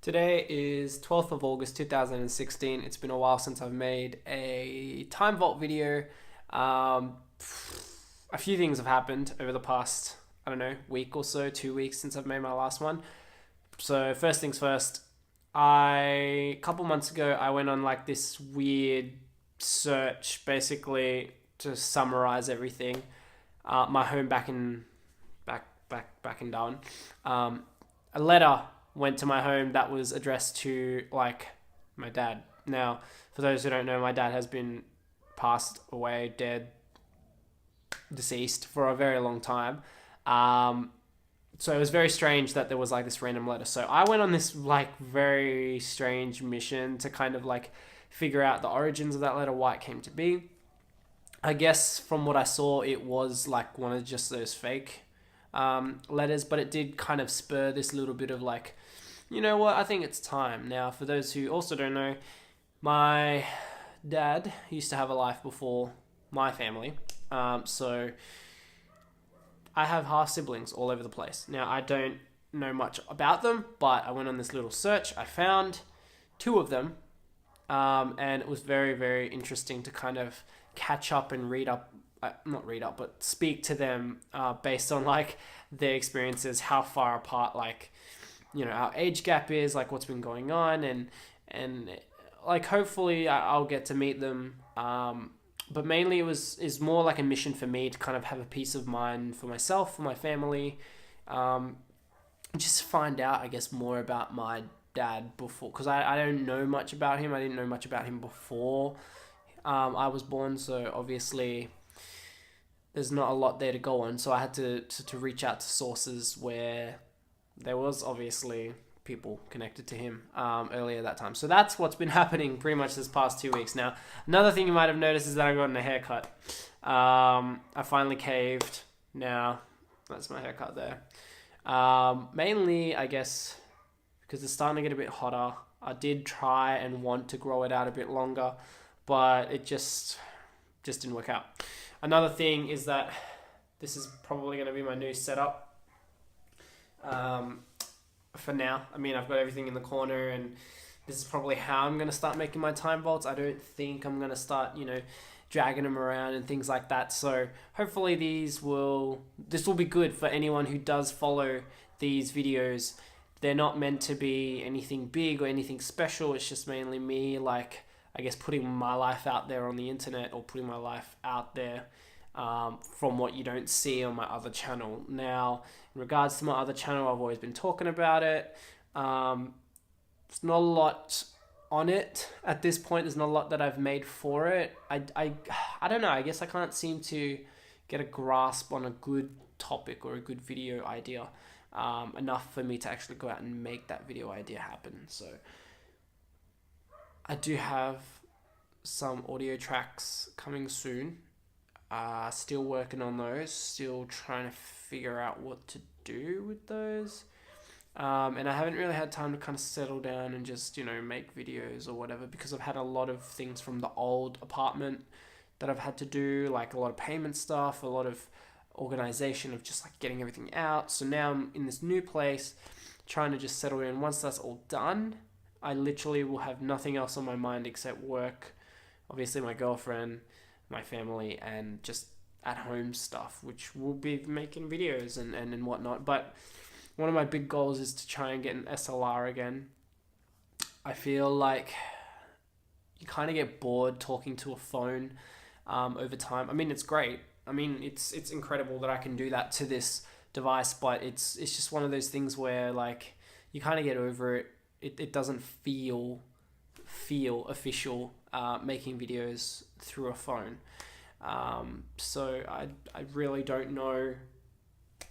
Today is 12th of August 2016. It's been a while since I've made a time vault video. A few things have happened over the past, week or so, 2 weeks since I've made my last one. So first things first, a couple months ago, I went on like this weird search basically to summarize everything. My home back in Darwin. A letter went to my home that was addressed to like my dad. Now, for those who don't know, my dad has been passed away, dead, deceased for a very long time. So it was very strange that there was like this random letter. So I went on this like very strange mission to kind of like figure out the origins of that letter, why it came to be. I guess from what I saw, it was like one of just those fake letters, but it did kind of spur this little bit of like, you know what, I think it's time. Now, for those who also don't know, my dad used to have a life before my family. So I have half siblings all over the place. Now, I don't know much about them, but I went on this little search. I found two of them, and it was very, very interesting to kind of catch up and not read up, but speak to them based on like their experiences, how far apart like, our age gap is, like what's been going on, and like hopefully I'll get to meet them. But mainly is more like a mission for me to kind of have a peace of mind for myself, for my family, just find out, I guess, more about my dad before, because I don't know much about him. I didn't know much about him before I was born, so obviously there's not a lot there to go on. So I had to reach out to sources where there was obviously people connected to him earlier that time. So that's what's been happening pretty much this past 2 weeks. Now, another thing you might have noticed is that I got a haircut. I finally caved. Now, that's my haircut there. Mainly, I guess, because it's starting to get a bit hotter. I did try and want to grow it out a bit longer, but it just didn't work out. Another thing is that this is probably going to be my new setup. For now, I mean, I've got everything in the corner, and this is probably how I'm going to start making my time vaults. I don't think I'm going to start, dragging them around and things like that. So hopefully this will be good for anyone who does follow these videos. They're not meant to be anything big or anything special. It's just mainly me, like, I guess, putting my life out there on the internet, or putting my life out there from what you don't see on my other channel. Now, in regards to my other channel, I've always been talking about it. There's not a lot on it at this point. There's not a lot that I've made for it. I don't know. I guess I can't seem to get a grasp on a good topic or a good video idea enough for me to actually go out and make that video idea happen. So I do have some audio tracks coming soon. Still working on those, still trying to figure out what to do with those. And I haven't really had time to kind of settle down and just, make videos or whatever, because I've had a lot of things from the old apartment that I've had to do, like a lot of payment stuff, a lot of organization of just like getting everything out. So now I'm in this new place, trying to just settle in. Once that's all done, I literally will have nothing else on my mind except work, obviously my girlfriend, my family, and just at home stuff, which will be making videos and whatnot. But one of my big goals is to try and get an SLR again. I feel like you kind of get bored talking to a phone over time. I mean, it's great. I mean, it's incredible that I can do that to this device, but it's just one of those things where like you kind of get over it. It doesn't feel official making videos through a phone. So I really don't know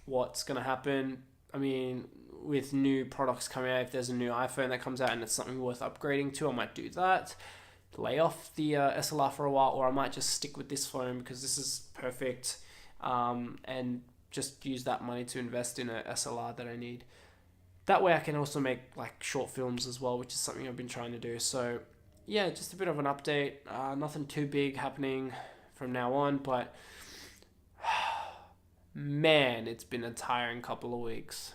what's going to happen. I mean, with new products coming out, if there's a new iPhone that comes out and it's something worth upgrading to, I might do that. Lay off the SLR for a while, or I might just stick with this phone because this is perfect, and just use that money to invest in a SLR that I need. That way I can also make like short films as well, which is something I've been trying to do. So yeah, just a bit of an update. Nothing too big happening from now on, but man, it's been a tiring couple of weeks.